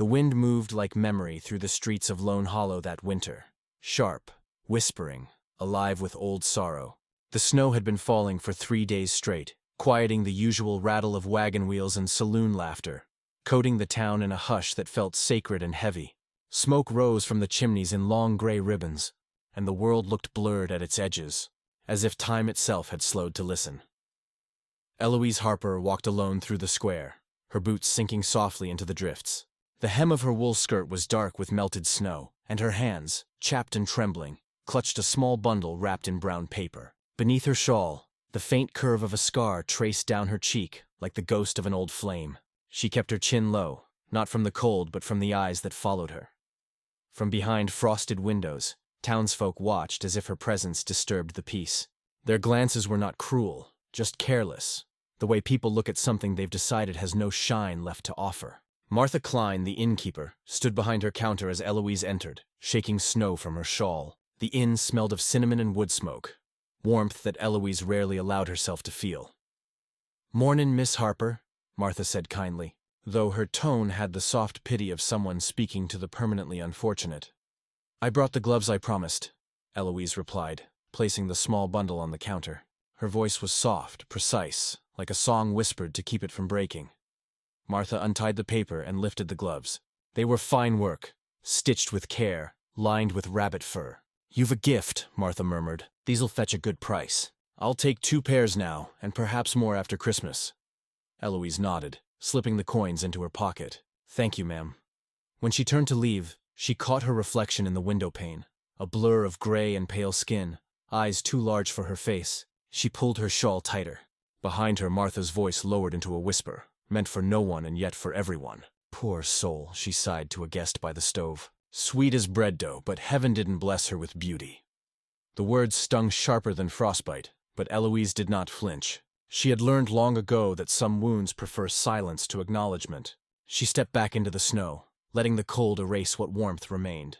The wind moved like memory through the streets of Lone Hollow that winter, sharp, whispering, alive with old sorrow. The snow had been falling for 3 days straight, quieting the usual rattle of wagon wheels and saloon laughter, coating the town in a hush that felt sacred and heavy. Smoke rose from the chimneys in long gray ribbons, and the world looked blurred at its edges, as if time itself had slowed to listen. Eloise Harper walked alone through the square, her boots sinking softly into the drifts. The hem of her wool skirt was dark with melted snow, and her hands, chapped and trembling, clutched a small bundle wrapped in brown paper. Beneath her shawl, the faint curve of a scar traced down her cheek like the ghost of an old flame. She kept her chin low, not from the cold but from the eyes that followed her. From behind frosted windows, townsfolk watched as if her presence disturbed the peace. Their glances were not cruel, just careless, the way people look at something they've decided has no shine left to offer. Martha Klein, the innkeeper, stood behind her counter as Eloise entered, shaking snow from her shawl. The inn smelled of cinnamon and wood smoke, warmth that Eloise rarely allowed herself to feel. "Mornin', Miss Harper," Martha said kindly, though her tone had the soft pity of someone speaking to the permanently unfortunate. "I brought the gloves I promised," Eloise replied, placing the small bundle on the counter. Her voice was soft, precise, like a song whispered to keep it from breaking. Martha untied the paper and lifted the gloves. They were fine work, stitched with care, lined with rabbit fur. "You've a gift," Martha murmured. "These'll fetch a good price. I'll take 2 pairs now, and perhaps more after Christmas." Eloise nodded, slipping the coins into her pocket. "Thank you, ma'am." When she turned to leave, she caught her reflection in the window pane, a blur of gray and pale skin, eyes too large for her face. She pulled her shawl tighter. Behind her, Martha's voice lowered into a whisper, meant for no one and yet for everyone. "Poor soul," she sighed to a guest by the stove. "Sweet as bread dough, but heaven didn't bless her with beauty." The words stung sharper than frostbite, but Eloise did not flinch. She had learned long ago that some wounds prefer silence to acknowledgement. She stepped back into the snow, letting the cold erase what warmth remained.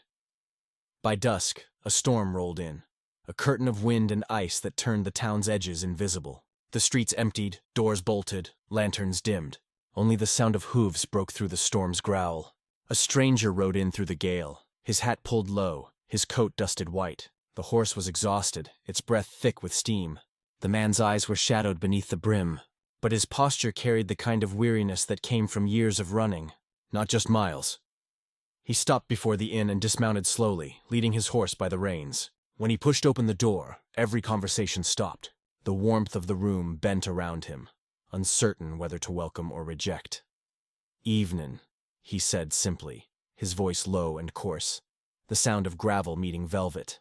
By dusk, a storm rolled in, a curtain of wind and ice that turned the town's edges invisible. The streets emptied, doors bolted, lanterns dimmed. Only the sound of hooves broke through the storm's growl. A stranger rode in through the gale, his hat pulled low, his coat dusted white. The horse was exhausted, its breath thick with steam. The man's eyes were shadowed beneath the brim, but his posture carried the kind of weariness that came from years of running, not just miles. He stopped before the inn and dismounted slowly, leading his horse by the reins. When he pushed open the door, every conversation stopped. The warmth of the room bent around him, uncertain whether to welcome or reject. "Evenin'," he said simply, his voice low and coarse, the sound of gravel meeting velvet.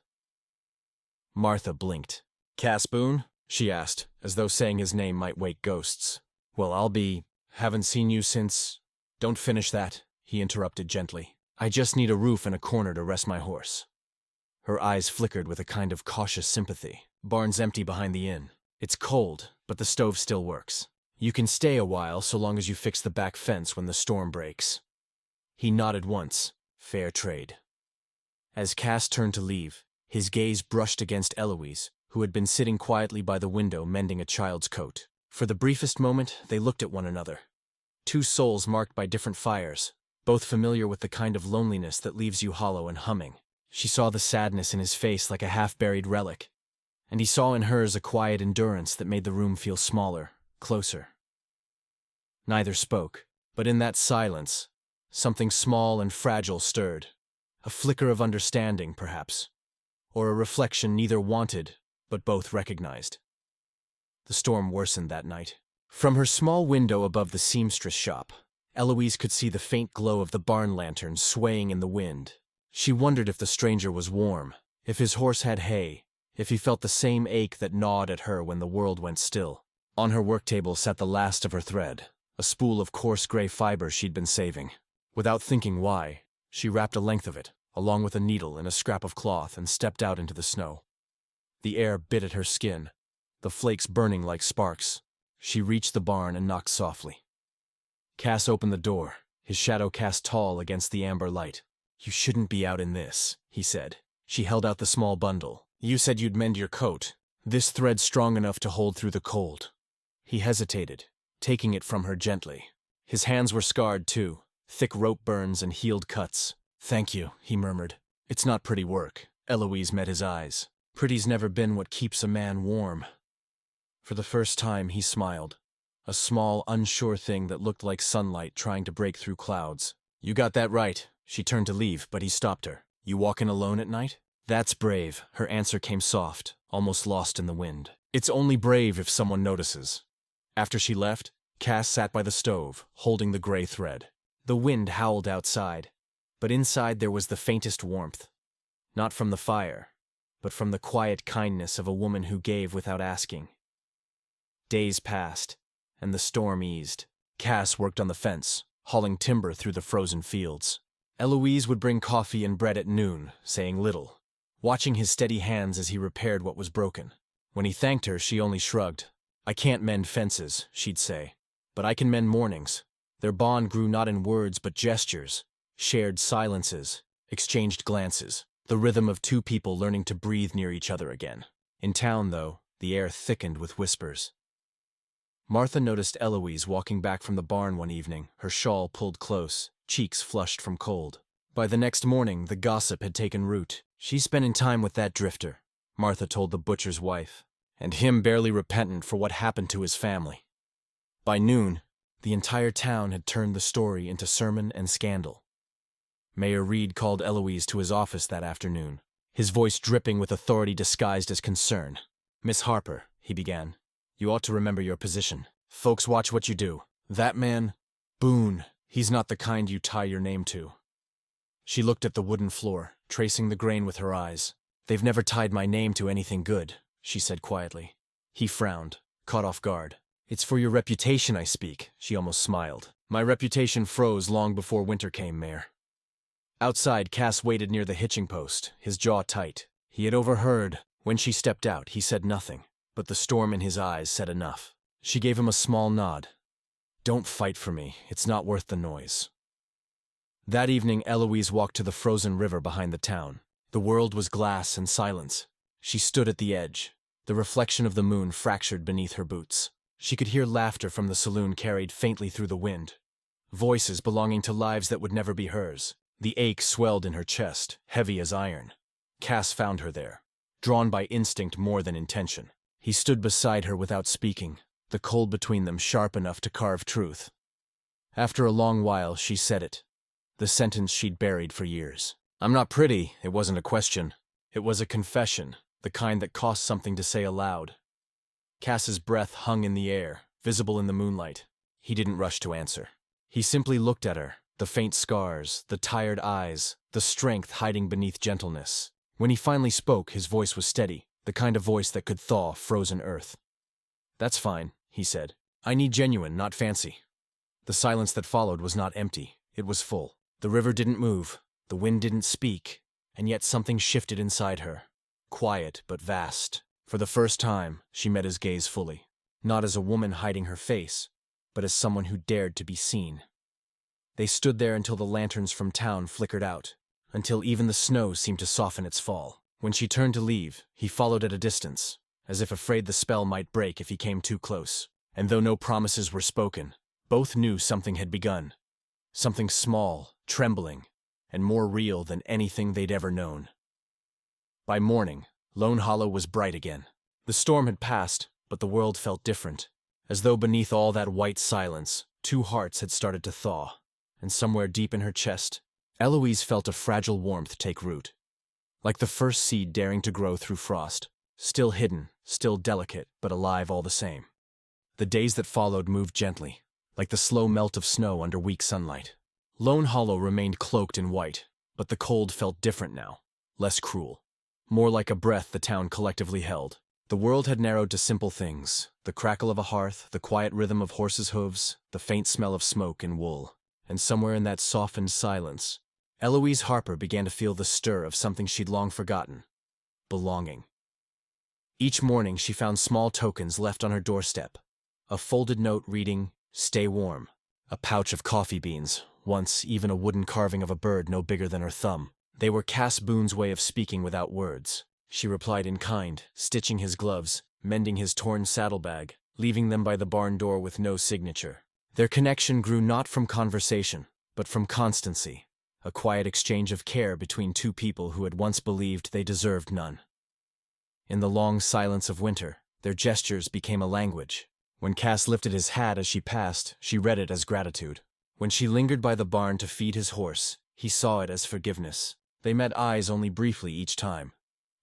Martha blinked. "Cass Boone?" she asked, as though saying his name might wake ghosts. "Well, haven't seen you since—" "Don't finish that," he interrupted gently. "I just need a roof and a corner to rest my horse." Her eyes flickered with a kind of cautious sympathy. "Barn's empty behind the inn. It's cold, but the stove still works. You can stay a while so long as you fix the back fence when the storm breaks." He nodded once. Fair trade. As Cass turned to leave, his gaze brushed against Eloise, who had been sitting quietly by the window mending a child's coat. For the briefest moment, they looked at one another. 2 souls marked by different fires, both familiar with the kind of loneliness that leaves you hollow and humming. She saw the sadness in his face like a half-buried relic, and he saw in hers a quiet endurance that made the room feel smaller, closer. Neither spoke, but in that silence, something small and fragile stirred. A flicker of understanding, perhaps, or a reflection neither wanted, but both recognized. The storm worsened that night. From her small window above the seamstress shop, Eloise could see the faint glow of the barn lantern swaying in the wind. She wondered if the stranger was warm, if his horse had hay, if he felt the same ache that gnawed at her when the world went still. On her work table sat the last of her thread, a spool of coarse gray fiber she'd been saving. Without thinking why, she wrapped a length of it, along with a needle, in a scrap of cloth and stepped out into the snow. The air bit at her skin, the flakes burning like sparks. She reached the barn and knocked softly. Cass opened the door, his shadow cast tall against the amber light. "You shouldn't be out in this," he said. She held out the small bundle. "You said you'd mend your coat. This thread's strong enough to hold through the cold." He hesitated, taking it from her gently. His hands were scarred too, thick rope burns and healed cuts. "Thank you," he murmured. "It's not pretty work." Eloise met his eyes. "Pretty's never been what keeps a man warm." For the first time, he smiled. A small, unsure thing that looked like sunlight trying to break through clouds. "You got that right." She turned to leave, but he stopped her. "You walkin' alone at night?" "That's brave." Her answer came soft, almost lost in the wind. "It's only brave if someone notices." After she left, Cass sat by the stove, holding the gray thread. The wind howled outside, but inside there was the faintest warmth. Not from the fire, but from the quiet kindness of a woman who gave without asking. Days passed, and the storm eased. Cass worked on the fence, hauling timber through the frozen fields. Eloise would bring coffee and bread at noon, saying little, watching his steady hands as he repaired what was broken. When he thanked her, she only shrugged. "I can't mend fences," she'd say, "but I can mend mornings." Their bond grew not in words but gestures, shared silences, exchanged glances, the rhythm of two people learning to breathe near each other again. In town, though, the air thickened with whispers. Martha noticed Eloise walking back from the barn one evening, her shawl pulled close, cheeks flushed from cold. By the next morning, the gossip had taken root. "She's spending time with that drifter," Martha told the butcher's wife, "and him barely repentant for what happened to his family." By noon, the entire town had turned the story into sermon and scandal. Mayor Reed called Eloise to his office that afternoon, his voice dripping with authority disguised as concern. "Miss Harper," he began, "you ought to remember your position. Folks watch what you do. That man, Boone, he's not the kind you tie your name to." She looked at the wooden floor, tracing the grain with her eyes. "They've never tied my name to anything good," she said quietly. He frowned, caught off guard. "It's for your reputation I speak," she almost smiled. "My reputation froze long before winter came, Mayor." Outside, Cass waited near the hitching post, his jaw tight. He had overheard. When she stepped out, he said nothing, but the storm in his eyes said enough. She gave him a small nod. "Don't fight for me. It's not worth the noise." That evening, Eloise walked to the frozen river behind the town. The world was glass and silence. She stood at the edge, the reflection of the moon fractured beneath her boots. She could hear laughter from the saloon carried faintly through the wind, voices belonging to lives that would never be hers. The ache swelled in her chest, heavy as iron. Cass found her there, drawn by instinct more than intention. He stood beside her without speaking, the cold between them sharp enough to carve truth. After a long while, she said it, the sentence she'd buried for years. "I'm not pretty." It wasn't a question. It was a confession, the kind that cost something to say aloud. Cass's breath hung in the air, visible in the moonlight. He didn't rush to answer. He simply looked at her, the faint scars, the tired eyes, the strength hiding beneath gentleness. When he finally spoke, his voice was steady, the kind of voice that could thaw frozen earth. "That's fine," he said. "I need genuine, not fancy." The silence that followed was not empty, it was full. The river didn't move, the wind didn't speak, and yet something shifted inside her. Quiet but vast. For the first time, she met his gaze fully. Not as a woman hiding her face, but as someone who dared to be seen. They stood there until the lanterns from town flickered out, until even the snow seemed to soften its fall. When she turned to leave, he followed at a distance, as if afraid the spell might break if he came too close. And though no promises were spoken, both knew something had begun. Something small, trembling, and more real than anything they'd ever known. By morning, Lone Hollow was bright again. The storm had passed, but the world felt different, as though beneath all that white silence, two hearts had started to thaw, and somewhere deep in her chest, Eloise felt a fragile warmth take root. Like the first seed daring to grow through frost, still hidden, still delicate, but alive all the same. The days that followed moved gently, like the slow melt of snow under weak sunlight. Lone Hollow remained cloaked in white, but the cold felt different now, less cruel. More like a breath the town collectively held. The world had narrowed to simple things, the crackle of a hearth, the quiet rhythm of horses' hooves, the faint smell of smoke and wool. And somewhere in that softened silence, Eloise Harper began to feel the stir of something she'd long forgotten: belonging. Each morning she found small tokens left on her doorstep. A folded note reading, "Stay warm." A pouch of coffee beans, once even a wooden carving of a bird no bigger than her thumb. They were Cass Boone's way of speaking without words. She replied in kind, stitching his gloves, mending his torn saddlebag, leaving them by the barn door with no signature. Their connection grew not from conversation, but but from constancy, a quiet exchange of care between two people who had once believed they deserved none. In the long silence of winter, their gestures became a language. When Cass lifted his hat as she passed, she read it as gratitude. When she lingered by the barn to feed his horse, he saw it as forgiveness. They met eyes only briefly each time,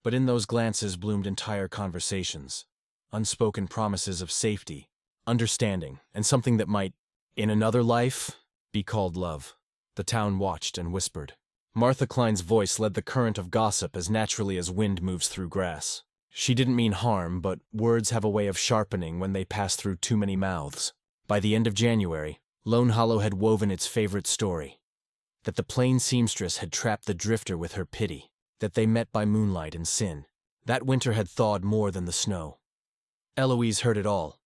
but in those glances bloomed entire conversations, unspoken promises of safety, understanding, and something that might, in another life, be called love. The town watched and whispered. Martha Klein's voice led the current of gossip as naturally as wind moves through grass. She didn't mean harm, but words have a way of sharpening when they pass through too many mouths. By the end of January, Lone Hollow had woven its favorite story. That the plain seamstress had trapped the drifter with her pity. That they met by moonlight and sin. That winter had thawed more than the snow. Eloise heard it all,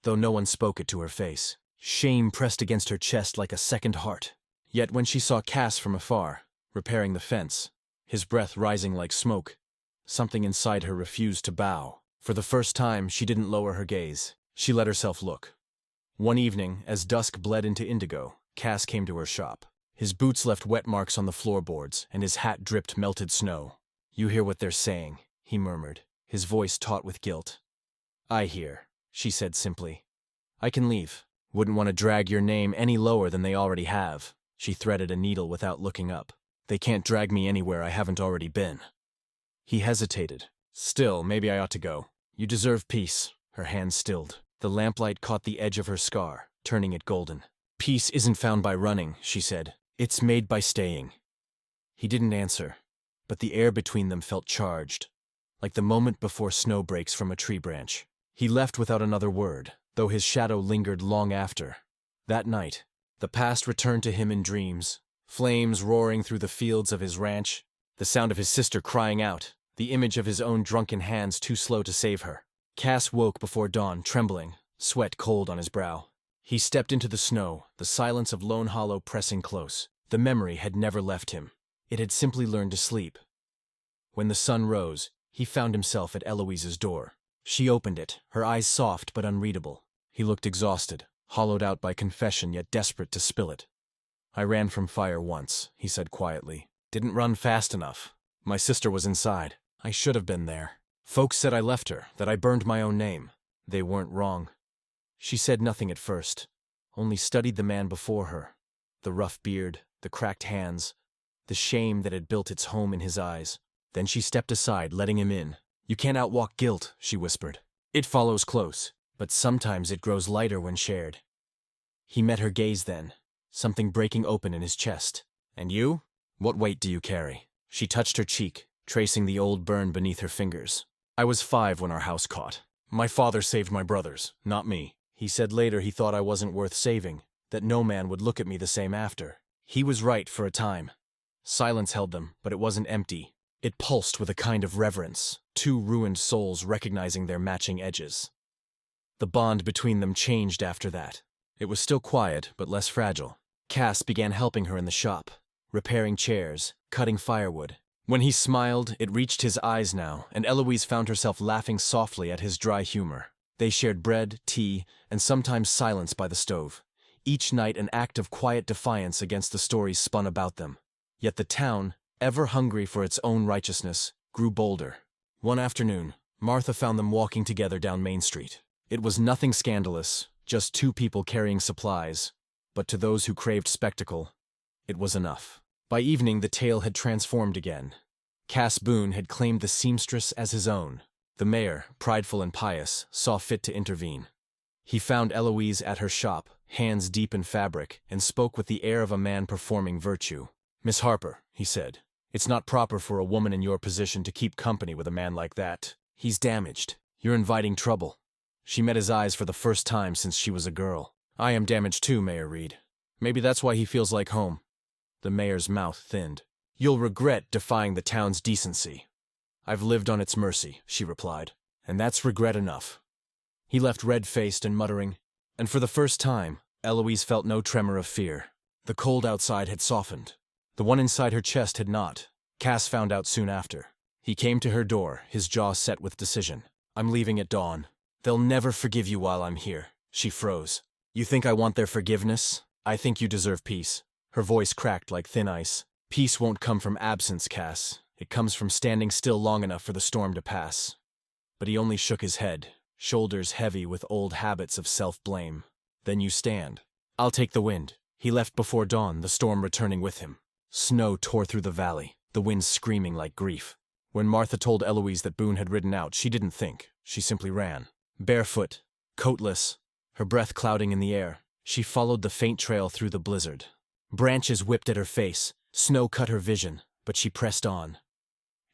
though no one spoke it to her face. Shame pressed against her chest like a second heart. Yet when she saw Cass from afar, repairing the fence, his breath rising like smoke, something inside her refused to bow. For the first time, she didn't lower her gaze. She let herself look. One evening, as dusk bled into indigo, Cass came to her shop. His boots left wet marks on the floorboards, and his hat dripped melted snow. "You hear what they're saying," he murmured, his voice taut with guilt. "I hear," she said simply. "I can leave. Wouldn't want to drag your name any lower than they already have." She threaded a needle without looking up. "They can't drag me anywhere I haven't already been." He hesitated. "Still, maybe I ought to go. You deserve peace." Her hand stilled. The lamplight caught the edge of her scar, turning it golden. "Peace isn't found by running," she said. "It's made by staying." He didn't answer, but the air between them felt charged, like the moment before snow breaks from a tree branch. He left without another word, though his shadow lingered long after. That night, the past returned to him in dreams, flames roaring through the fields of his ranch, the sound of his sister crying out, the image of his own drunken hands too slow to save her. Cass woke before dawn, trembling, sweat cold on his brow. He stepped into the snow, the silence of Lone Hollow pressing close. The memory had never left him. It had simply learned to sleep. When the sun rose, he found himself at Eloise's door. She opened it, her eyes soft but unreadable. He looked exhausted, hollowed out by confession yet desperate to spill it. "I ran from fire once," he said quietly. "Didn't run fast enough. My sister was inside. I should have been there. Folks said I left her, that I burned my own name. They weren't wrong." She said nothing at first, only studied the man before her. The rough beard, the cracked hands, the shame that had built its home in his eyes. Then she stepped aside, letting him in. "You can't outwalk guilt," she whispered. "It follows close, but sometimes it grows lighter when shared." He met her gaze then, something breaking open in his chest. "And you? What weight do you carry?" She touched her cheek, tracing the old burn beneath her fingers. "I was 5 when our house caught. My father saved my brothers, not me. He said later he thought I wasn't worth saving, that no man would look at me the same after. He was right for a time." Silence held them, but it wasn't empty. It pulsed with a kind of reverence, two ruined souls recognizing their matching edges. The bond between them changed after that. It was still quiet, but less fragile. Cass began helping her in the shop, repairing chairs, cutting firewood. When he smiled, it reached his eyes now, and Eloise found herself laughing softly at his dry humor. They shared bread, tea, and sometimes silence by the stove, each night an act of quiet defiance against the stories spun about them. Yet the town, ever hungry for its own righteousness, grew bolder. One afternoon, Martha found them walking together down Main Street. It was nothing scandalous, just two people carrying supplies, but to those who craved spectacle, it was enough. By evening, the tale had transformed again. Cass Boone had claimed the seamstress as his own. The mayor, prideful and pious, saw fit to intervene. He found Eloise at her shop, hands deep in fabric, and spoke with the air of a man performing virtue. "Miss Harper," he said, "it's not proper for a woman in your position to keep company with a man like that. He's damaged. You're inviting trouble." She met his eyes for the first time since she was a girl. "I am damaged too, Mayor Reed. Maybe that's why he feels like home." The mayor's mouth thinned. "You'll regret defying the town's decency." "I've lived on its mercy," she replied, "and that's regret enough." He left red-faced and muttering, and for the first time, Eloise felt no tremor of fear. The cold outside had softened. The one inside her chest had not. Cass found out soon after. He came to her door, his jaw set with decision. "I'm leaving at dawn. They'll never forgive you while I'm here." She froze. "You think I want their forgiveness? I think you deserve peace." Her voice cracked like thin ice. Peace won't come from absence, Cass. It comes from standing still long enough for the storm to pass. But he only shook his head, shoulders heavy with old habits of self-blame. Then you stand. I'll take the wind. He left before dawn, the storm returning with him. Snow tore through the valley, the wind screaming like grief. When Martha told Eloise that Boone had ridden out, she didn't think. She simply ran. Barefoot, coatless, her breath clouding in the air, she followed the faint trail through the blizzard. Branches whipped at her face, snow cut her vision, but she pressed on.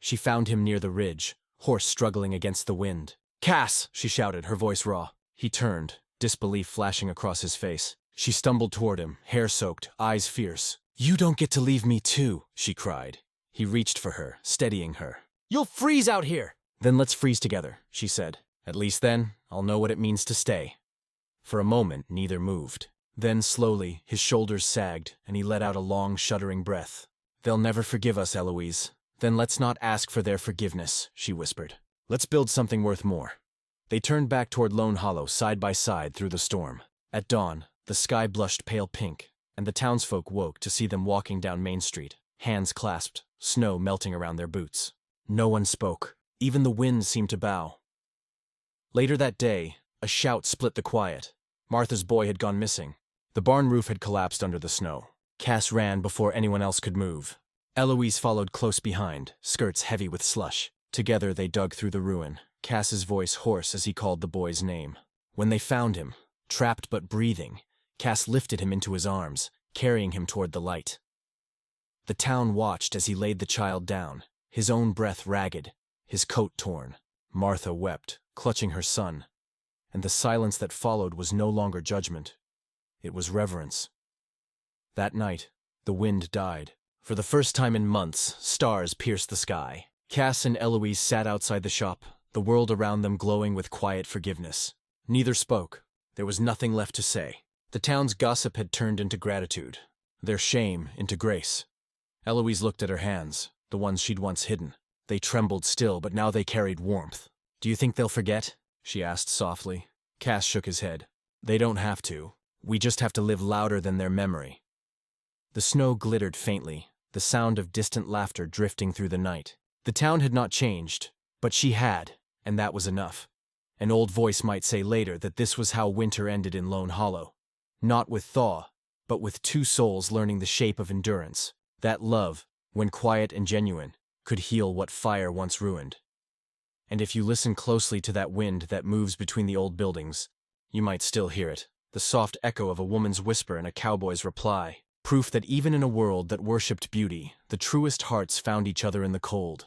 She found him near the ridge, horse struggling against the wind. "Cass!" she shouted, her voice raw. He turned, disbelief flashing across his face. She stumbled toward him, hair soaked, eyes fierce. "You don't get to leave me too," she cried. He reached for her, steadying her. "You'll freeze out here!" "Then let's freeze together," she said. "At least then, I'll know what it means to stay." For a moment, neither moved. Then, slowly, his shoulders sagged, and he let out a long, shuddering breath. "They'll never forgive us, Eloise." "Then let's not ask for their forgiveness," she whispered. "Let's build something worth more." They turned back toward Lone Hollow, side by side through the storm. At dawn, the sky blushed pale pink, and the townsfolk woke to see them walking down Main Street, hands clasped, snow melting around their boots. No one spoke. Even the wind seemed to bow. Later that day, a shout split the quiet. Martha's boy had gone missing. The barn roof had collapsed under the snow. Cass ran before anyone else could move. Eloise followed close behind, skirts heavy with slush. Together they dug through the ruin, Cass's voice hoarse as he called the boy's name. When they found him, trapped but breathing, Cass lifted him into his arms, carrying him toward the light. The town watched as he laid the child down, his own breath ragged, his coat torn. Martha wept, clutching her son, and the silence that followed was no longer judgment. It was reverence. That night, the wind died. For the first time in months, stars pierced the sky. Cass and Eloise sat outside the shop, the world around them glowing with quiet forgiveness. Neither spoke. There was nothing left to say. The town's gossip had turned into gratitude, their shame into grace. Eloise looked at her hands, the ones she'd once hidden. They trembled still, but now they carried warmth. "Do you think they'll forget?" she asked softly. Cass shook his head. "They don't have to. We just have to live louder than their memory." The snow glittered faintly, the sound of distant laughter drifting through the night. The town had not changed, but she had, and that was enough. An old voice might say later that this was how winter ended in Lone Hollow. Not with thaw, but with two souls learning the shape of endurance. That love, when quiet and genuine, could heal what fire once ruined. And if you listen closely to that wind that moves between the old buildings, you might still hear it, the soft echo of a woman's whisper and a cowboy's reply. Proof that even in a world that worshipped beauty, the truest hearts found each other in the cold.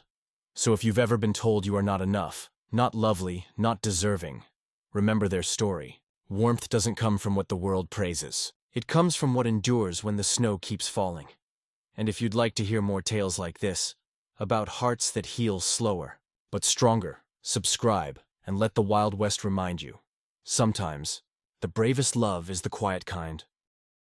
So if you've ever been told you are not enough, not lovely, not deserving, remember their story. Warmth doesn't come from what the world praises. It comes from what endures when the snow keeps falling. And if you'd like to hear more tales like this, about hearts that heal slower, but stronger, subscribe and let the Wild West remind you. Sometimes, the bravest love is the quiet kind.